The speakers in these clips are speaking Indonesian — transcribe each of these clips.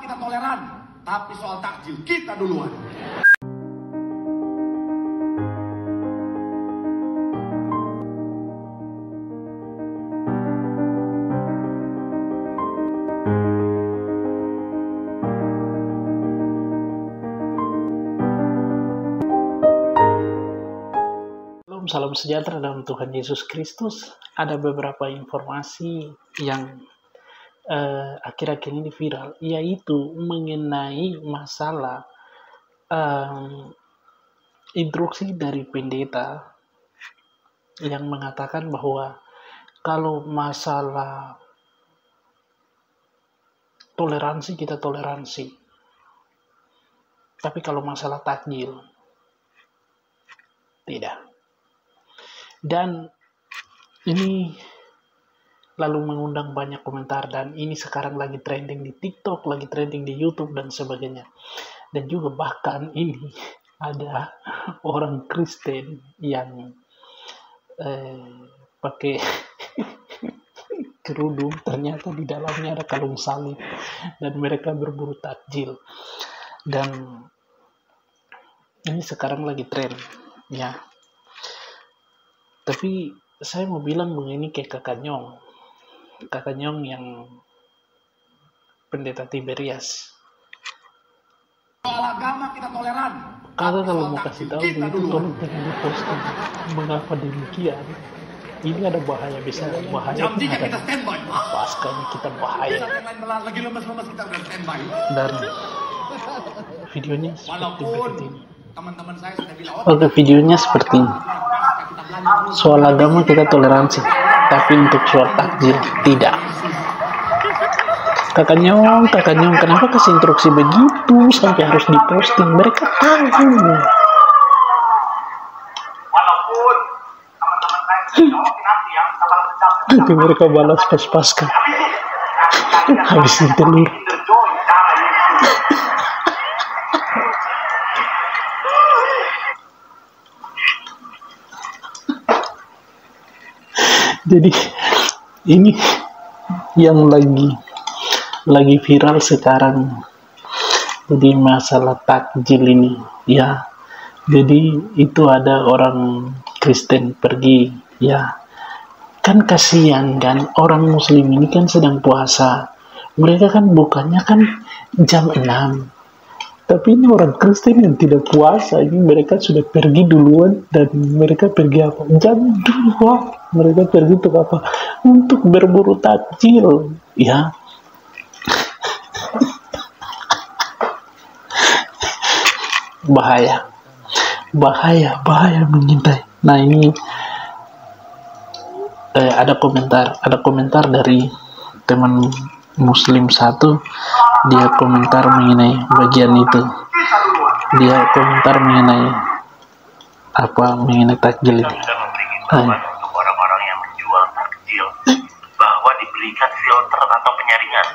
kita toleran, tapi soal takjil kita duluan. Salam sejahtera dalam Tuhan Yesus Kristus. Ada beberapa informasi yang akhir-akhir ini viral, yaitu mengenai masalah instruksi dari pendeta yang mengatakan bahwa kalau masalah toleransi kita toleransi, tapi kalau masalah takjil tidak. Dan ini lalu mengundang banyak komentar, dan ini sekarang lagi trending di TikTok, lagi trending di YouTube dan sebagainya. Dan juga bahkan ini ada orang Kristen yang pakai kerudung, ternyata di dalamnya ada kalung salib, dan mereka berburu takjil. Dan ini sekarang lagi tren, ya. Tapi saya mau bilang begini ke Kakak Nyong yang pendeta Tiberias. Soal agama kita toleran. Kalau mau kasih tahu itu tolong jangan diposting. Mengapa demikian? Ini ada bahaya besar, bahaya. Jam 3 kita standby. Paskanya kita bahaya. Lagi lemes-lemes kita udah standby. Dan videonya seperti ini. Teman-teman saya sudah bilang, Oke, videonya seperti ini. Soal agama kita toleransi, tapi untuk soal takjil tidak. Kakak Nyong, kenapa kasih instruksi begitu sampai harus diposting? Mereka tahu. Nanti mereka balas pas-paskan. Habisin telur. Jadi ini yang lagi viral sekarang. Jadi masalah takjil ini, ya. Jadi itu ada orang Kristen pergi, ya. Kan kasihan kan, orang Muslim ini kan sedang puasa. Mereka kan bukannya kan jam 6. Tapi ini orang Kristen yang tidak puasa, ini mereka sudah pergi duluan, dan mereka pergi apa? Jam 2. Mereka pergi untuk apa? Untuk berburu takjil, ya. Bahaya mengintai. Nah ini ada komentar dari teman Muslim satu. Dia komentar mengenai bagian itu. Dia komentar mengenai mengenai takjil itu. Untuk orang-orang yang menjual takjil, bahwa diberikan filter atau penyaringan.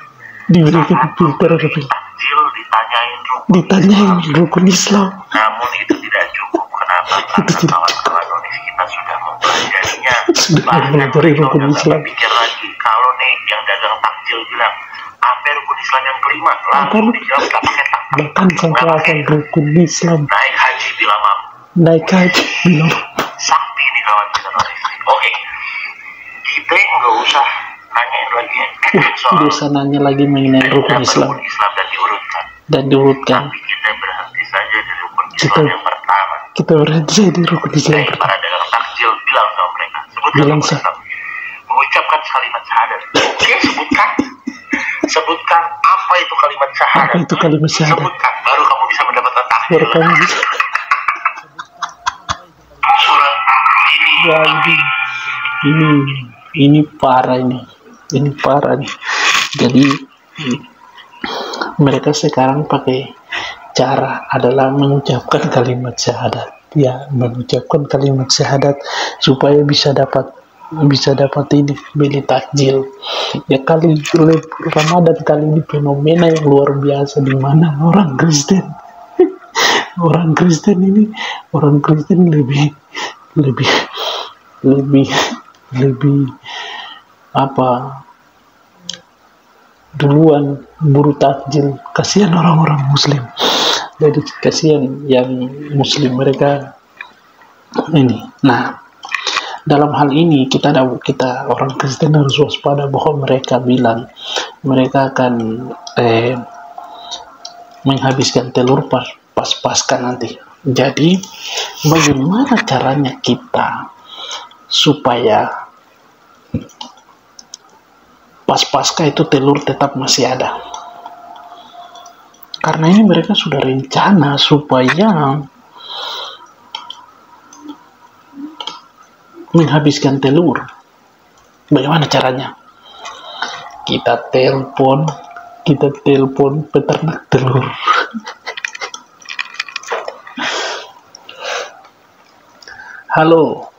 Diberikan filter atau takjil ditanyain rukun Islam. Namun itu tidak cukup. Kenapa? Karena kawan-kawan nonis kita sudah mempelajarinya. Sudah mempelajari rukun Islam. Pikir lagi, kalau nih yang dagang takjil bilang, apa rukun Islam yang kelima? Lalu dijawab tak pakai takjil. Bahkan sampai rukun Islam. Naik haji bila mampu. Sakti nih kawan kita nonis. Oke, kita nggak usah nanyain lagi soal nanya lagi mengenai rukun Islam dan diurutkan. Tapi kita berhenti saja di rukun Islam yang pertama. Kita berhenti saja di rukun Islam. Para dagang takjil bilang sama mereka, sebutkan mengucapkan kalimat syahadat. Oke, sebutkan apa itu kalimat syahadat. Sebutkan, baru kamu bisa mendapatkan takjil. Surat ini parah nih. Jadi mereka sekarang pakai cara adalah mengucapkan kalimat syahadat, ya, mengucapkan kalimat syahadat supaya bisa dapat ini beli takjil. Ya, kali Ramadan kali ini fenomena yang luar biasa, di mana orang Kristen lebih duluan buru takjil. Kasihan orang-orang muslim. Jadi kasihan yang muslim, mereka ini. Nah, dalam hal ini kita orang Kristen harus waspada bahwa mereka bilang mereka akan menghabiskan telur pas Paskah nanti. Jadi bagaimana caranya kita supaya pas Paskah itu telur tetap masih ada? Karena ini mereka sudah rencana supaya menghabiskan telur. Bagaimana caranya? Kita telepon peternak telur. Halo.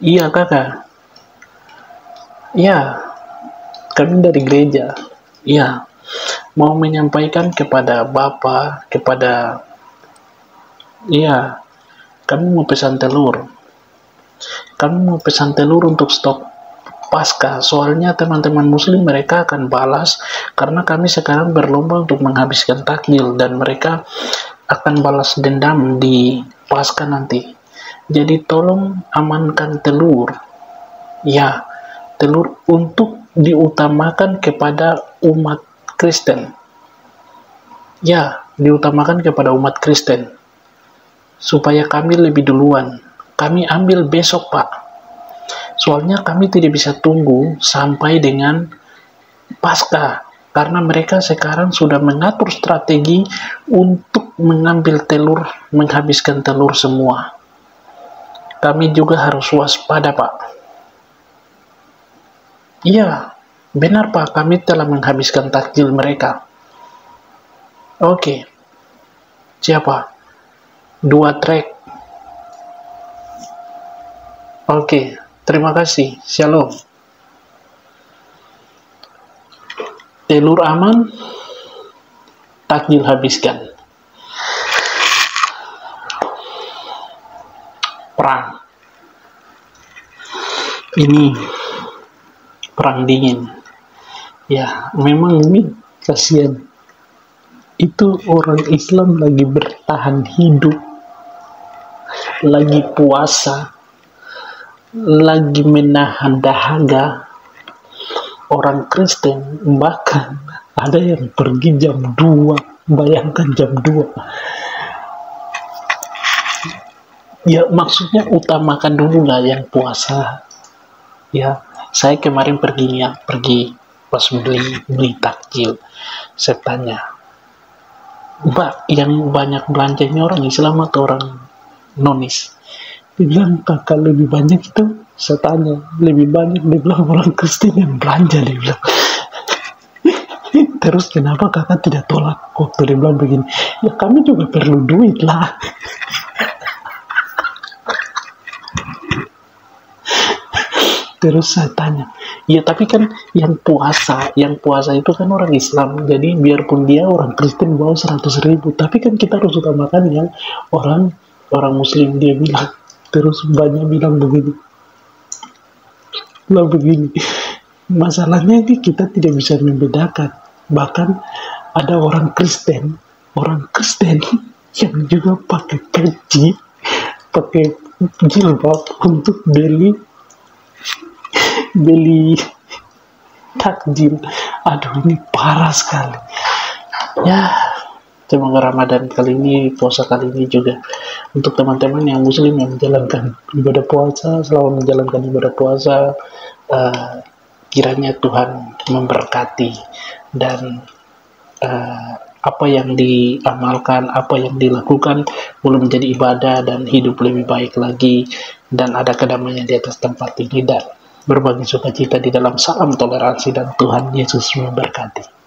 Iya kakak. Iya. Kami dari gereja. Iya. Mau menyampaikan kepada bapak, iya. Kami mau pesan telur. Kami mau pesan telur untuk stok Paskah. Soalnya teman-teman muslim mereka akan balas karena kami sekarang berlomba untuk menghabiskan takjil dan mereka akan balas dendam di Paskah nanti. Jadi tolong amankan telur. Ya, telur untuk diutamakan kepada umat Kristen. Ya, diutamakan kepada umat Kristen. Supaya kami lebih duluan. Kami ambil besok, Pak. Soalnya kami tidak bisa tunggu sampai dengan Paskah. Karena mereka sekarang sudah mengatur strategi untuk mengambil telur, menghabiskan telur semua. Kami juga harus waspada, Pak. Iya, benar, Pak. Kami telah menghabiskan takjil mereka. Oke. Siapa? 2 trek. Oke. Terima kasih. Shalom. Telur aman, takjil habiskan. Perang. Ini perang dingin. Ya, memang ini kasihan. Itu orang Islam lagi bertahan hidup, lagi puasa, lagi menahan dahaga. Orang Kristen bahkan ada yang pergi jam 2. Bayangkan jam 2. Ya, maksudnya utamakan dulu lah yang puasa. Ya, saya kemarin pergi pas beli takjil. Saya tanya, Mbak, yang banyak belanjanya orang Islam atau orang nonis? Dia bilang, kakak lebih banyak itu. Saya tanya, lebih banyak? Dia bilang, orang Kristen yang belanja. Dia bilang. Terus kenapa kakak tidak tolak? Waktu dia bilang begini, ya kami juga perlu duit lah. Terus saya tanya, ya tapi kan yang puasa itu kan orang Islam, jadi biarpun dia orang Kristen bawa 100.000, tapi kan kita harus utamakan yang orang Muslim, dia bilang. Terus banyak bilang begini, masalahnya ini kita tidak bisa membedakan, bahkan ada orang Kristen yang juga pakai peci, pakai jilbab untuk beli takjil. Aduh, ini parah sekali. Ya, semoga Ramadan kali ini, puasa kali ini juga untuk teman-teman yang muslim yang menjalankan ibadah puasa, selama menjalankan ibadah puasa, kiranya Tuhan memberkati dan apa yang diamalkan, apa yang dilakukan boleh menjadi ibadah dan hidup lebih baik lagi, dan ada kedamaian di atas tempat ini dan berbagi sukacita di dalam salam toleransi, dan Tuhan Yesus memberkati.